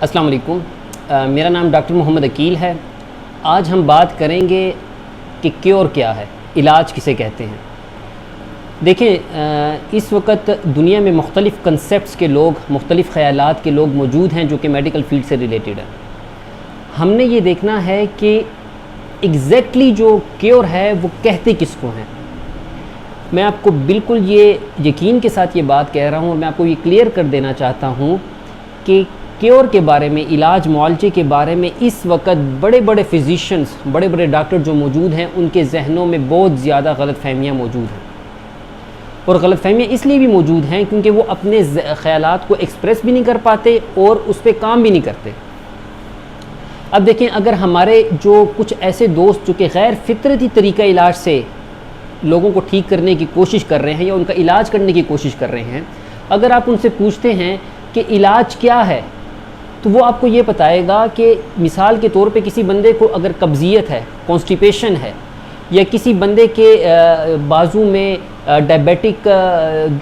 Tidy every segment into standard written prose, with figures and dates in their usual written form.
अस्सलाम वालेकुम। मेरा नाम डॉक्टर मोहम्मद अकील है। आज हम बात करेंगे कि क्योर क्या है, इलाज किसे कहते हैं। देखिए, इस वक्त दुनिया में मुख्तलिफ़ कंसेप्ट्स के लोग, मुख्तलिफ़ ख़यालात के लोग मौजूद हैं जो कि मेडिकल फील्ड से रिलेटेड है। हमने ये देखना है कि एग्जैक्टली जो क्योर है वो कहते किसको हैं। मैं आपको बिल्कुल ये यकीन के साथ ये बात कह रहा हूँ और मैं आपको ये क्लियर कर देना चाहता हूँ कि क्योर के बारे में, इलाज मुआलजे के बारे में इस वक्त बड़े बड़े फिजिशियंस, बड़े बड़े डॉक्टर जो मौजूद हैं उनके जहनों में बहुत ज़्यादा गलतफ़हमियाँ मौजूद हैं। और गलतफ़हमियाँ इसलिए भी मौजूद हैं क्योंकि वो अपने ख़यालात को एक्सप्रेस भी नहीं कर पाते और उस पर काम भी नहीं करते। अब देखें, अगर हमारे जो कुछ ऐसे दोस्त जो कि गैर फितरती तरीक़ा इलाज से लोगों को ठीक करने की कोशिश कर रहे हैं या उनका इलाज करने की कोशिश कर रहे हैं, अगर आप उनसे पूछते हैं कि इलाज क्या है, तो वो आपको ये बताएगा कि मिसाल के तौर पे किसी बंदे को अगर कब्ज़ियत है, कॉन्स्टिपेशन है, या किसी बंदे के बाजू में डायबिटिक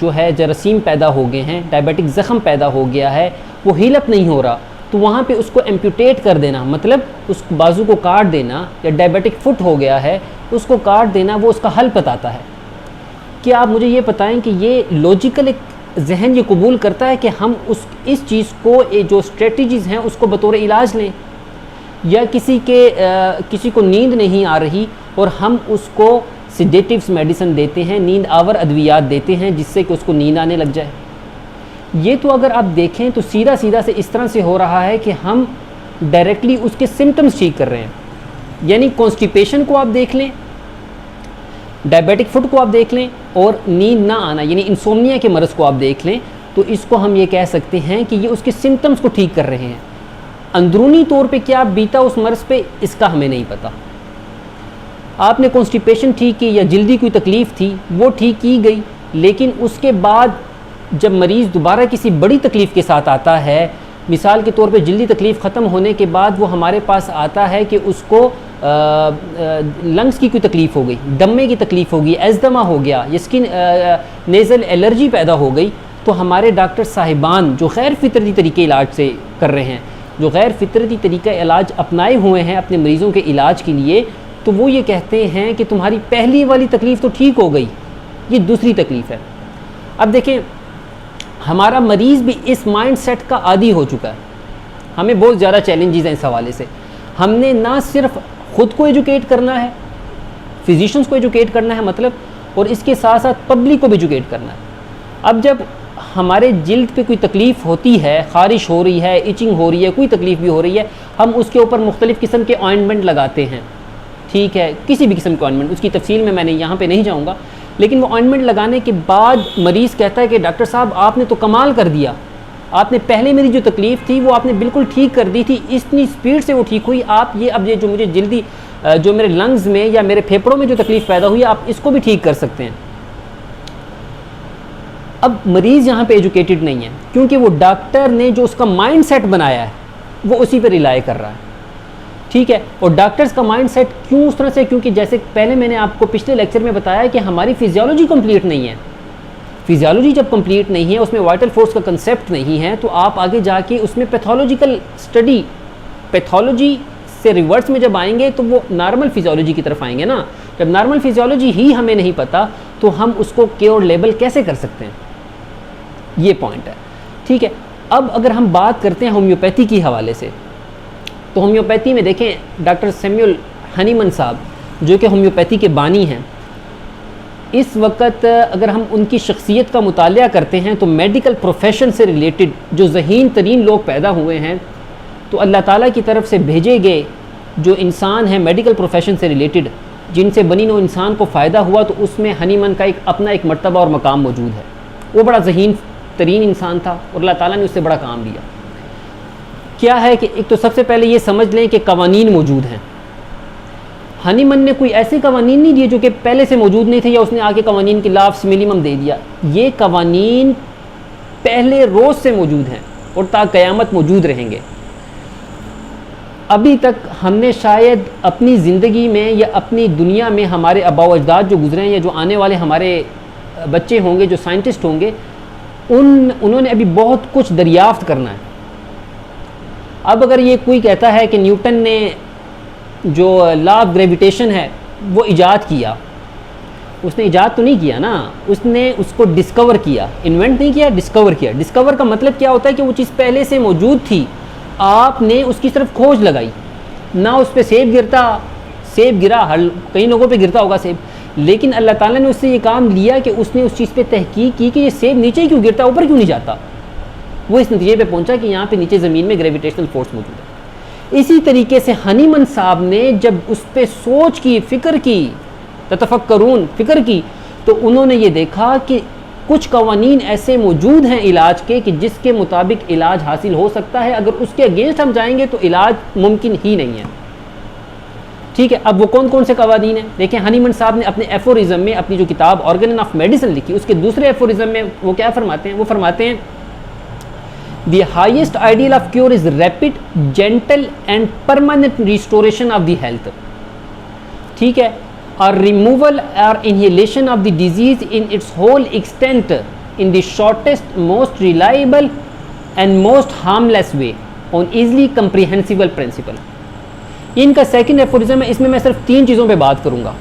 जो है जरासीम पैदा हो गए हैं, डायबिटिक ज़ख़म पैदा हो गया है, वो हील अप नहीं हो रहा, तो वहाँ पे उसको एम्प्यूटेट कर देना, मतलब उस बाजू को काट देना, या डायबिटिक फुट हो गया है उसको काट देना, वो उसका हल बताता है। क्या आप मुझे ये बताएं कि ये लॉजिकल एक जहन ये कबूल करता है कि हम इस चीज़ को, जो स्ट्रेटजीज़ हैं उसको बतौर इलाज लें? या किसी को नींद नहीं आ रही और हम उसको सिडेटिव्स मेडिसिन देते हैं, नींद आवर अद्वियात देते हैं जिससे कि उसको नींद आने लग जाए। ये तो अगर आप देखें तो सीधा सीधा से इस तरह से हो रहा है कि हम डायरेक्टली उसके सिम्टम्स ठीक कर रहे हैं। यानी कॉन्स्टिपेशन को आप देख लें, डायबिटिक फुट को आप देख लें, और नींद ना आना यानी इंसोम्निया के मरज़ को आप देख लें, तो इसको हम ये कह सकते हैं कि ये उसके सिम्टम्स को ठीक कर रहे हैं। अंदरूनी तौर पे क्या बीता उस मरज़ पे, इसका हमें नहीं पता। आपने कॉन्स्टिपेशन ठीक की या जल्दी कोई तकलीफ़ थी वो ठीक की गई, लेकिन उसके बाद जब मरीज़ दोबारा किसी बड़ी तकलीफ़ के साथ आता है, मिसाल के तौर पे जल्दी तकलीफ़ ख़त्म होने के बाद वो हमारे पास आता है कि उसको लंग्स की कोई तकलीफ़ हो गई, दमे की तकलीफ़ हो गई, एज़दमा हो गया, या स्किन नेज़ल एलर्जी पैदा हो गई, तो हमारे डॉक्टर साहिबान जो गैर फितरती तरीके इलाज से कर रहे हैं, जो गैर फितरती तरीका इलाज अपनाए हुए हैं अपने मरीज़ों के इलाज के लिए, तो वो ये कहते हैं कि तुम्हारी पहली वाली तकलीफ़ तो ठीक हो गई, ये दूसरी तकलीफ़ है। अब देखें, हमारा मरीज़ भी इस माइंड सेट का आदी हो चुका है। हमें बहुत ज़्यादा चैलेंजेस हैं इस हवाले से। हमने ना सिर्फ ख़ुद को एजुकेट करना है, फिजिशियंस को एजुकेट करना है मतलब, और इसके साथ साथ पब्लिक को भी एजुकेट करना है। अब जब हमारे जिल्द पे कोई तकलीफ़ होती है, ख़ारिश हो रही है, इचिंग हो रही है, कोई तकलीफ़ भी हो रही है, हम उसके ऊपर मुख्तलिफ़ किस्म के ऑइंटमेंट लगाते हैं। ठीक है, किसी भी किस्म के ऑइंटमेंट, उसकी तफसील में मैंने यहाँ पे नहीं जाऊँगा, लेकिन वो ऑइंटमेंट लगाने के बाद मरीज़ कहता है कि डॉक्टर साहब आपने तो कमाल कर दिया, आपने पहले मेरी जो तकलीफ़ थी वो आपने बिल्कुल ठीक कर दी थी, इतनी स्पीड से वो ठीक हुई, आप ये अब ये जो मुझे जल्दी जो मेरे लंग्स में या मेरे फेफड़ों में जो तकलीफ़ पैदा हुई आप इसको भी ठीक कर सकते हैं। अब मरीज़ यहाँ पे एजुकेटेड नहीं है क्योंकि वो डॉक्टर ने जो उसका माइंड सेट बनाया है वो उसी पर रिलाई कर रहा है। ठीक है, और डॉक्टर्स का माइंड सेट क्यों उस तरह से, क्योंकि जैसे पहले मैंने आपको पिछले लेक्चर में बताया कि हमारी फिजियोलॉजी कंप्लीट नहीं है। फिजियोलॉजी जब कंप्लीट नहीं है, उसमें वाइटल फोर्स का कंसेप्ट नहीं है, तो आप आगे जाके उसमें पैथोलॉजिकल स्टडी, पैथोलॉजी से रिवर्स में जब आएंगे तो वो नॉर्मल फिजियोलॉजी की तरफ आएंगे ना। जब नॉर्मल फिजियोलॉजी ही हमें नहीं पता तो हम उसको क्योर लेबल कैसे कर सकते हैं, ये पॉइंट है। ठीक है, अब अगर हम बात करते हैं होम्योपैथी की हवाले से, तो होम्योपैथी में देखें डॉक्टर सैमुअल हनीमन साहब जो कि होम्योपैथी के बानी हैं, इस वक्त अगर हम उनकी शख्सियत का मुतालिया करते हैं तो मेडिकल प्रोफेशन से रिलेटेड जो ज़हीन तरीन लोग पैदा हुए हैं, तो अल्लाह ताला की तरफ से भेजे गए जो इंसान हैं मेडिकल प्रोफेशन से रिलेटेड, जिनसे बनी नो इंसान को फ़ायदा हुआ, तो उसमें हनीमन का अपना एक मर्तबा और मकाम मौजूद है। वो बड़ा ज़हीन तरीन इंसान था और अल्लाह ताला ने उससे बड़ा काम लिया। क्या है कि एक तो सबसे पहले ये समझ लें कि कवानीन मौजूद हैं। हनीमन ने कोई ऐसे कवानीन नहीं दिए जो कि पहले से मौजूद नहीं थे, या उसने आके कवानीन की लाफ्स मिनिमम दे दिया। ये कवानीन पहले रोज़ से मौजूद हैं और ता क़यामत मौजूद रहेंगे। अभी तक हमने शायद अपनी ज़िंदगी में या अपनी दुनिया में हमारे आबा व अजदाद जो गुजरे हैं या जो आने वाले हमारे बच्चे होंगे, जो साइंटिस्ट होंगे, उन्होंने अभी बहुत कुछ दरियाफ्त करना है। अब अगर ये कोई कहता है कि न्यूटन ने जो लॉ ऑफ ग्रेविटेशन है वो इजाद किया, उसने इजाद तो नहीं किया ना, उसने उसको डिस्कवर किया, इन्वेंट नहीं किया, डिस्कवर किया। डिस्कवर का मतलब क्या होता है कि वो चीज़ पहले से मौजूद थी, आपने उसकी तरफ खोज लगाई ना। उस पर सेब गिरता, सेब गिरा, हर कई लोगों पे गिरता होगा सेब, लेकिन अल्लाह ताला ने उससे ये काम लिया कि उसने उस चीज़ पे तहकीक की कि ये सेब नीचे क्यों गिरता, ऊपर क्यों नहीं जाता। वो इस नतीजे पे पहुंचा कि यहाँ पे नीचे ज़मीन में ग्रेविटेशनल फोर्स मौजूद है। इसी तरीके से हनीमन साहब ने जब उस पर सोच की, फ़िक्र की, ततफ़क्करून, फ़िक्र की, तो उन्होंने ये देखा कि कुछ कवानीन ऐसे मौजूद हैं इलाज के कि जिसके मुताबिक इलाज हासिल हो सकता है, अगर उसके अगेंस्ट हम जाएंगे तो इलाज मुमकिन ही नहीं है। ठीक है, अब वो कौन कौन से कवानीन हैं देखें। हनीमन साहब ने अपने एफोरिज्म में, अपनी जो किताब ऑर्गन ऑफ मेडिसिन लिखी, उसके दूसरे एफोरिज्म में वो क्या फरमाते हैं, वो फरमाते हैं the highest ideal of cure is rapid, gentle and permanent restoration of the health. ठीक है, और रिमूवल और inhalation of the disease in its whole extent in the shortest, most reliable and most harmless way on easily comprehensible principle. इनका second aphorism है, इसमें मैं सिर्फ 3 चीज़ों पे बात करूंगा।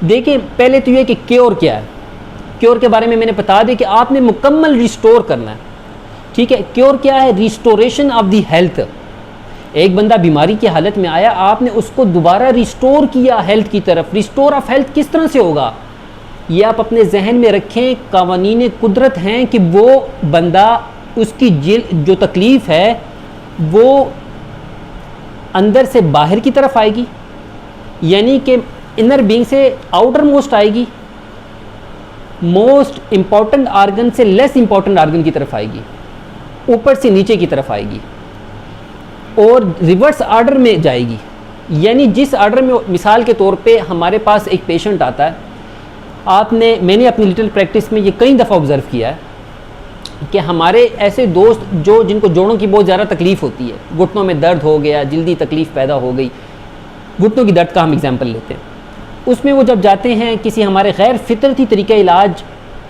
देखिए, पहले तो ये कि क्योर क्या है। क्योर के बारे में मैंने बता दिया कि आपने मुकम्मल रिस्टोर करना है। ठीक है, क्योर क्या है, रिस्टोरेशन ऑफ द हेल्थ। एक बंदा बीमारी की हालत में आया, आपने उसको दोबारा रिस्टोर किया हेल्थ की तरफ। रिस्टोर ऑफ हेल्थ किस तरह से होगा, ये आप अपने जहन में रखें। कवानीन कुदरत हैं कि वो बंदा, उसकी जो तकलीफ़ है वो अंदर से बाहर की तरफ आएगी, यानी कि इनर बीइंग से आउटर मोस्ट आएगी, मोस्ट इंपॉर्टेंट आर्गन से लेस इंपॉर्टेंट आर्गन की तरफ आएगी, ऊपर से नीचे की तरफ आएगी और रिवर्स आर्डर में जाएगी। यानी जिस आर्डर में, मिसाल के तौर पे हमारे पास एक पेशेंट आता है, मैंने अपनी लिटिल प्रैक्टिस में ये कई दफ़ा ऑब्ज़र्व किया है कि हमारे ऐसे दोस्त जिनको जोड़ों की बहुत ज़्यादा तकलीफ़ होती है, घुटनों में दर्द हो गया, जल्दी तकलीफ़ पैदा हो गई, घुटनों की दर्द का हम एग्जांपल लेते हैं, उसमें वो जब जाते हैं किसी हमारे गैर फितरती तरीके इलाज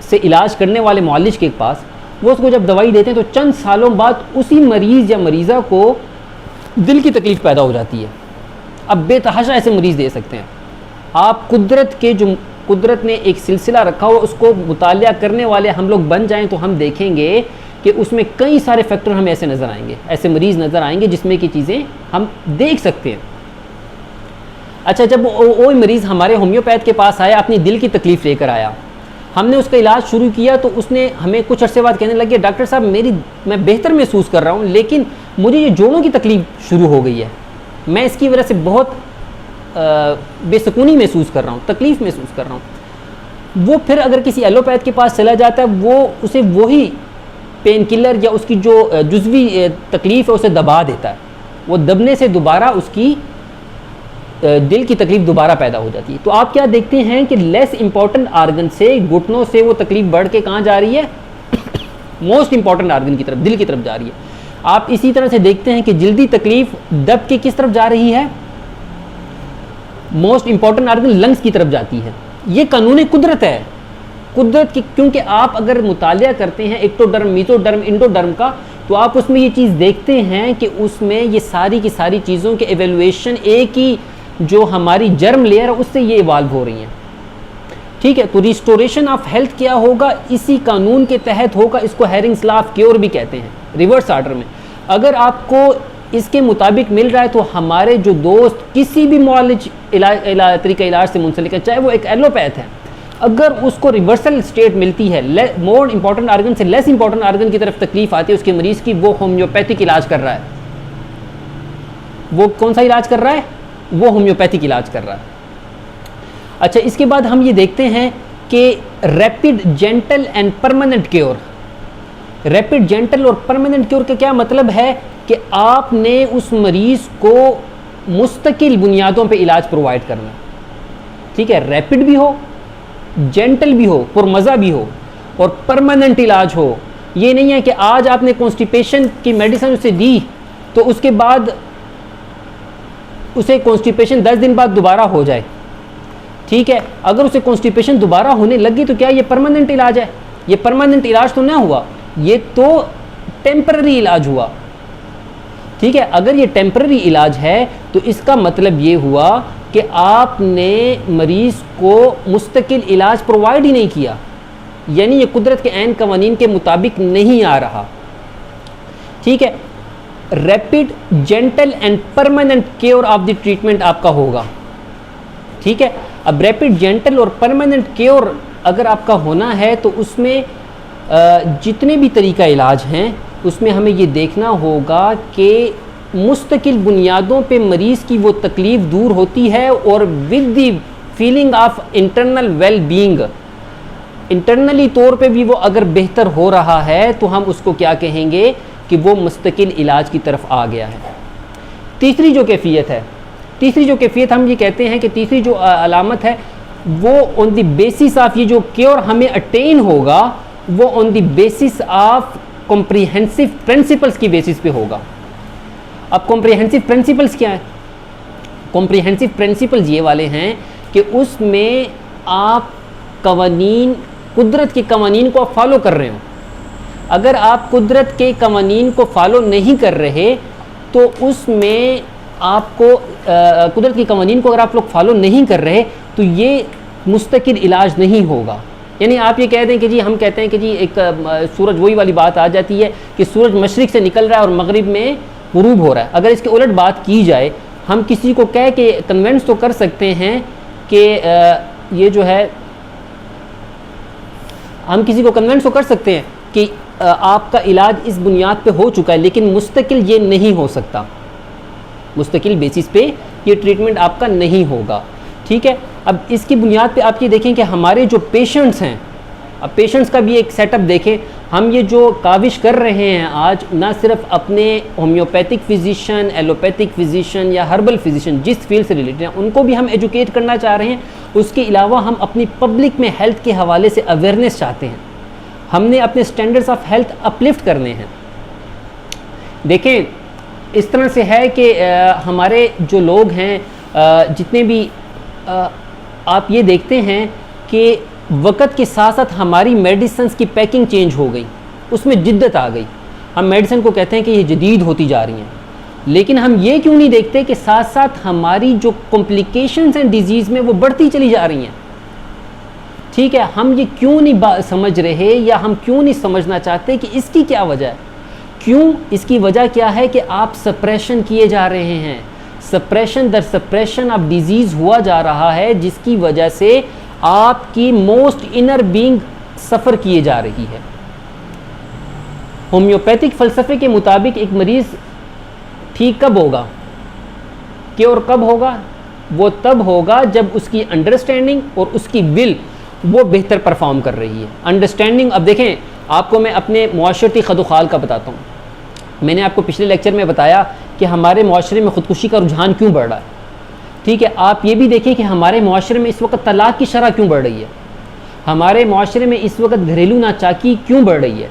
से इलाज करने वाले मुआलिज के पास, वो उसको जब दवाई देते हैं तो चंद सालों बाद उसी मरीज़ या मरीज़ा को दिल की तकलीफ़ पैदा हो जाती है। अब बेतहाशा ऐसे मरीज़ दे सकते हैं आप। कुदरत ने एक सिलसिला रखा हुआ, उसको मुतालिया करने वाले हम लोग बन जाएं तो हम देखेंगे कि उसमें कई सारे फैक्टर हमें ऐसे नज़र आएंगे, ऐसे मरीज़ नज़र आएंगे जिसमें की चीज़ें हम देख सकते हैं। अच्छा, जब वो मरीज़ हमारे होम्योपैथ के पास आया, अपनी दिल की तकलीफ़ लेकर आया, हमने उसका इलाज शुरू किया तो उसने हमें कुछ अरसे बाद कहने लगे, डॉक्टर साहब मैं बेहतर महसूस कर रहा हूँ, लेकिन मुझे ये जोड़ों की तकलीफ़ शुरू हो गई है, मैं इसकी वजह से बहुत बेसुकूनी महसूस कर रहा हूँ, तकलीफ़ महसूस कर रहा हूँ। वो फिर अगर किसी एलोपैथ के पास चला जाता है, वो उसे वही पेन किलर या उसकी जो जुज़वी तकलीफ़ है उसे दबा देता है। वो दबने से दोबारा उसकी दिल की तकलीफ़ दोबारा पैदा हो जाती है। तो आप क्या देखते हैं कि लेस इंपॉर्टेंट आर्गन से, घुटनों से वो तकलीफ़ बढ़ के कहाँ जा रही है, मोस्ट इंपॉर्टेंट आर्गन की तरफ, दिल की तरफ जा रही है। आप इसी तरह से देखते हैं कि जल्दी तकलीफ़ दब के किस तरफ जा रही है, मोस्ट इंपॉर्टेंट आर्गन लंग्स की तरफ जाती है। ये कानून कुदरत है, कुदरत की, क्योंकि आप अगर मुतालिया करते हैं एक्टोडर्म, मीजोडर्म, इंडोडर्म का, तो आप उसमें ये चीज़ देखते हैं कि उसमें ये सारी की सारी चीज़ों के एवेल्युएशन एक ही जो हमारी जर्म लेयर है उससे ये इवाल्व हो रही हैं। ठीक है, तो रिस्टोरेशन ऑफ हेल्थ क्या होगा, इसी कानून के तहत होगा। इसको हेरिंग्स लॉ ऑफ क्योर भी कहते हैं, रिवर्स आर्डर में। अगर आपको इसके मुताबिक मिल रहा है तो हमारे जो दोस्त किसी भी मुआलिज तरीका इलाज से मुंसलिक है, चाहे वो एक एलोपैथ है, अगर उसको रिवर्सल स्टेट मिलती है, मोर इंपॉर्टेंट आर्गन से लेस इंपॉर्टेंट आर्गन की तरफ तकलीफ आती है उसके मरीज़ की, वो होम्योपैथिक इलाज कर रहा है। वो कौन सा इलाज कर रहा है, वो होम्योपैथिक इलाज कर रहा है। अच्छा, इसके बाद हम ये देखते हैं कि rapid, gentle and permanent cure. Rapid, gentle और परमानेंट क्योर का क्या मतलब है कि आपने उस मरीज़ को मुस्तकिल बुनियादों पे इलाज प्रोवाइड करना। ठीक है, रैपिड भी हो, जेंटल भी हो, पुरमज़ा भी हो और परमानेंट इलाज हो। ये नहीं है कि आज आपने कॉन्स्टिपेशन की मेडिसिन उसे दी तो उसके बाद उसे कॉन्स्टिपेशन 10 दिन बाद दोबारा हो जाए। ठीक है, अगर उसे कॉन्स्टिपेशन दोबारा होने लगी तो क्या ये परमानेंट इलाज है? ये परमानेंट इलाज तो ना हुआ, ये तो टेम्पररी इलाज हुआ। ठीक है, अगर ये टेम्पररी इलाज है तो इसका मतलब ये हुआ कि आपने मरीज़ को मुस्तकिल इलाज प्रोवाइड ही नहीं किया, यानी ये कुदरत के ऐन कवानीन के मुताबिक नहीं आ रहा। ठीक है, rapid, gentle and permanent care of the treatment आपका होगा। ठीक है, अब रैपिड, जेंटल और परमानेंट केयर अगर आपका होना है तो उसमें जितने भी तरीका इलाज हैं उसमें हमें ये देखना होगा कि मुस्तकिल बुनियादों पे मरीज़ की वो तकलीफ़ दूर होती है और with the feeling of internal well being, internally तौर पे भी वो अगर बेहतर हो रहा है तो हम उसको क्या कहेंगे कि वो मुस्तकिल इलाज की तरफ आ गया है। तीसरी जो कैफियत हम ये कहते हैं कि तीसरी जो अलामत है वो ऑन द बेसिस ऑफ, ये जो क्योर हमें अटेन होगा वो on the basis of comprehensive principles की बेसिस पे होगा। अब कॉम्प्रिहेंसिव प्रिंसिपल्स क्या है? कॉम्प्रिहेंसिव प्रिंसिपल्स ये वाले हैं कि उसमें आप कवानीन, कुदरत के कवानीन को आप फॉलो कर रहे हो। अगर आप कुदरत के कवानीन को फॉलो नहीं कर रहे तो उसमें आपको कुदरत के कवानीन को अगर आप लोग फॉलो नहीं कर रहे तो ये मुस्तकिल इलाज नहीं होगा। यानी आप ये कह दें कि जी, हम कहते हैं कि जी एक सूरज, वही वाली बात आ जाती है कि सूरज मशरिक से निकल रहा है और मगरिब में गुरूब हो रहा है। अगर इसके उलट बात की जाए, हम किसी को कह के कन्वेंस तो कर सकते हैं कि ये जो है, हम किसी को कन्वेंस तो कर सकते हैं कि आपका इलाज इस बुनियाद पे हो चुका है, लेकिन मुस्तकिल ये नहीं हो सकता, मुस्तकिल बेसिस पे ये ट्रीटमेंट आपका नहीं होगा। ठीक है, अब इसकी बुनियाद पे आप ये देखें कि हमारे जो पेशेंट्स हैं, अब पेशेंट्स का भी एक सेटअप देखें। हम ये जो काविश कर रहे हैं आज, ना सिर्फ अपने होम्योपैथिक फिजिशियन, एलोपैथिक फिजिशियन या हर्बल फिजिशियन जिस फील्ड से रिलेटेड हैं उनको भी हम एजुकेट करना चाह रहे हैं, उसके अलावा हम अपनी पब्लिक में हेल्थ के हवाले से अवेयरनेस चाहते हैं। हमने अपने स्टैंडर्ड्स ऑफ हेल्थ अपलिफ्ट करने हैं। देखें, इस तरह से है कि हमारे जो लोग हैं, जितने भी आप ये देखते हैं कि वक़्त के साथ साथ हमारी मेडिसिन्स की पैकिंग चेंज हो गई, उसमें जिद्दत आ गई। हम मेडिसिन को कहते हैं कि ये जदीद होती जा रही हैं, लेकिन हम ये क्यों नहीं देखते कि साथ साथ हमारी जो कॉम्प्लिकेशंस हैं डिजीज़ में वो बढ़ती चली जा रही हैं। ठीक है, हम ये क्यों नहीं समझ रहे या हम क्यों नहीं समझना चाहते कि इसकी क्या वजह है? क्यों? इसकी वजह क्या है कि आप सप्रेशन किए जा रहे हैं, सप्रेशन दर सप्रेशन ऑफ डिजीज़ हुआ जा रहा है, जिसकी वजह से आपकी मोस्ट इनर बीइंग सफ़र किए जा रही है। होम्योपैथिक फ़लसफ़े के मुताबिक एक मरीज़ ठीक कब होगा, क्योर कब होगा? वो तब होगा जब उसकी अंडरस्टैंडिंग और उसकी विल वो बेहतर परफॉर्म कर रही है। अंडरस्टैंडिंग, अब देखें, आपको मैं अपने मुआशरती खदुखाल का बताता हूँ। मैंने आपको पिछले लेक्चर में बताया कि हमारे मुआशरे में ख़ुदकुशी का रुझान क्यों बढ़ रहा है। ठीक है, आप ये भी देखिए कि हमारे मुआशरे में इस वक्त तलाक की शरह क्यों बढ़ रही है, हमारे मुआशरे में इस वक्त घरेलू नाचाकी क्यों बढ़ रही है,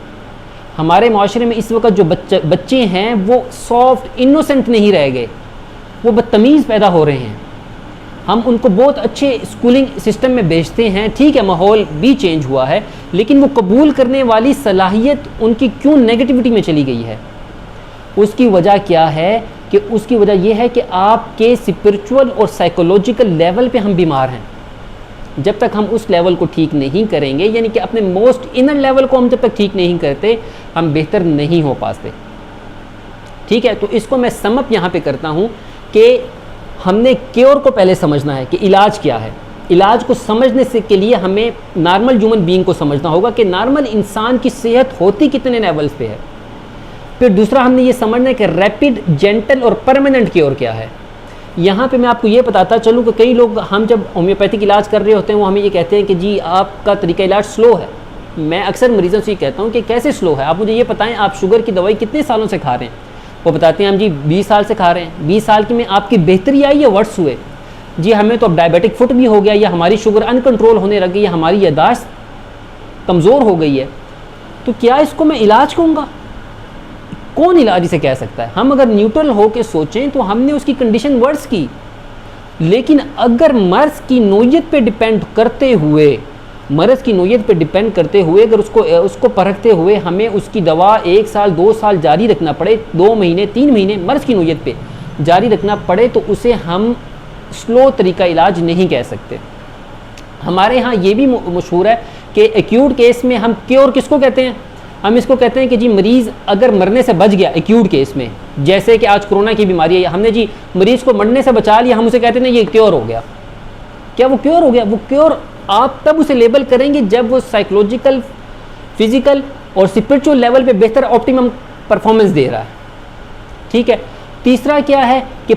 हमारे मुआशरे में इस वक्त जो बच्चे हैं वो सॉफ्ट इनोसेंट नहीं रह गए, वो बदतमीज़ पैदा हो रहे हैं। हम उनको बहुत अच्छे स्कूलिंग सिस्टम में भेजते हैं, ठीक है, माहौल भी चेंज हुआ है, लेकिन वो कबूल करने वाली सलाहियत उनकी क्यों नेगेटिविटी में चली गई है? उसकी वजह क्या है कि उसकी वजह यह है कि आपके स्पिरिचुअल और साइकोलॉजिकल लेवल पे हम बीमार हैं। जब तक हम उस लेवल को ठीक नहीं करेंगे, यानी कि अपने मोस्ट इनर लेवल को हम जब तक ठीक नहीं करते, हम बेहतर नहीं हो पाते। ठीक है, तो इसको मैं समअप यहाँ पे करता हूँ कि हमने क्योर को पहले समझना है कि इलाज क्या है। इलाज को समझने से के लिए हमें नॉर्मल ह्यूमन बीइंग को समझना होगा कि नॉर्मल इंसान की सेहत होती कितने लेवल्स पे है। फिर दूसरा हमने ये समझना है कि रैपिड, जेंटल और परमानेंट क्योर क्या है। यहाँ पे मैं आपको ये बताता चलूँ कि कई लोग, हम जब होम्योपैथिक इलाज कर रहे होते हैं, वो हमें ये कहते हैं कि जी आपका तरीका इलाज स्लो है। मैं अक्सर मरीजों से ये कहता हूँ कि कैसे स्लो है, आप मुझे ये बताएं आप शुगर की दवाई कितने सालों से खा रहे हैं? वो बताते हैं हम जी 20 साल से खा रहे हैं। 20 साल की में आपकी बेहतरी आई या वर्स हुए? जी हमें तो अब डायबिटिक फुट भी हो गया, या हमारी शुगर अनकंट्रोल होने लग गई, या हमारी यादाश्त कमज़ोर हो गई है। तो क्या इसको मैं इलाज कहूँगा? कौन इलाज इसे कह सकता है? हम अगर न्यूट्रल हो के सोचें तो हमने उसकी कंडीशन वर्स की, लेकिन अगर मर्ज की नोयत पे डिपेंड करते हुए मरज़ की नोयत पे डिपेंड करते हुए अगर उसको परखते हुए हमें उसकी दवा 1 साल 2 साल जारी रखना पड़े, 2 महीने 3 महीने मरज़ की नोयत पे जारी रखना पड़े, तो उसे हम स्लो तरीका इलाज नहीं कह सकते। हमारे यहाँ ये भी मशहूर है कि एक्यूट केस में हम क्योर किसको कहते हैं? हम इसको कहते हैं कि जी मरीज़ अगर मरने से बच गया एक्यूट केस में, जैसे कि आज कोरोना की बीमारी है, हमने जी मरीज़ को मरने से बचा लिया, हम उसे कहते हैं ना ये क्योर हो गया। क्या वो क्योर हो गया? वो क्योर आप तब उसे लेबल करेंगे जब वो साइकोलॉजिकल, फिजिकल और स्पिरिचुअल लेवल पे बेहतर ऑप्टिमम परफॉर्मेंस दे रहा है। ठीक है। तीसरा क्या है कि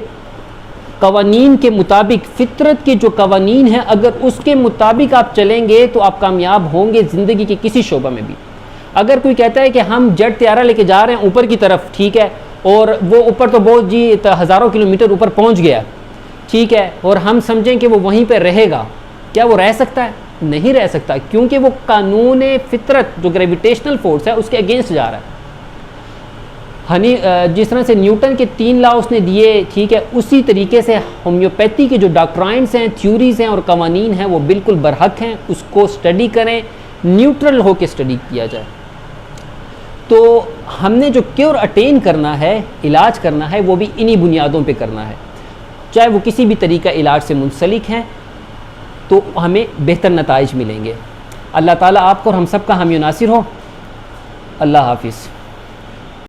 कवानीन के मुताबिक, फितरत के जो कवानीन हैं, अगर उसके मुताबिक आप चलेंगे तो आप कामयाब होंगे ज़िंदगी के किसी शोबा में भी। अगर कोई कहता है कि हम जेट त्यारा लेके जा रहे हैं ऊपर की तरफ, ठीक है, और वो ऊपर तो बहुत जी हज़ारों किलोमीटर ऊपर पहुंच गया, ठीक है, और हम समझें कि वो वहीं पर रहेगा, क्या वो रह सकता है? नहीं रह सकता, क्योंकि वो कानून फितरत जो ग्रेविटेशनल फोर्स है उसके अगेंस्ट जा रहा है। जिस तरह से न्यूटन के 3 लॉ उसने दिए, ठीक है, उसी तरीके से होम्योपैथी के जो डॉक्ट्राइन्स हैं, थ्योरीज़ हैं और कवानीन हैं वो बिल्कुल बरहक हैं। उसको स्टडी करें, न्यूट्रल हो के स्टडी किया जाए। तो हमने जो क्योर अटेन करना है, इलाज करना है, वो भी इन्हीं बुनियादों पे करना है। चाहे वो किसी भी तरीका इलाज से मुंसलिक हैं तो हमें बेहतर नताइज मिलेंगे। अल्लाह ताला आपको और हम सब का हामी नासिर हो। अल्लाह हाफिज़।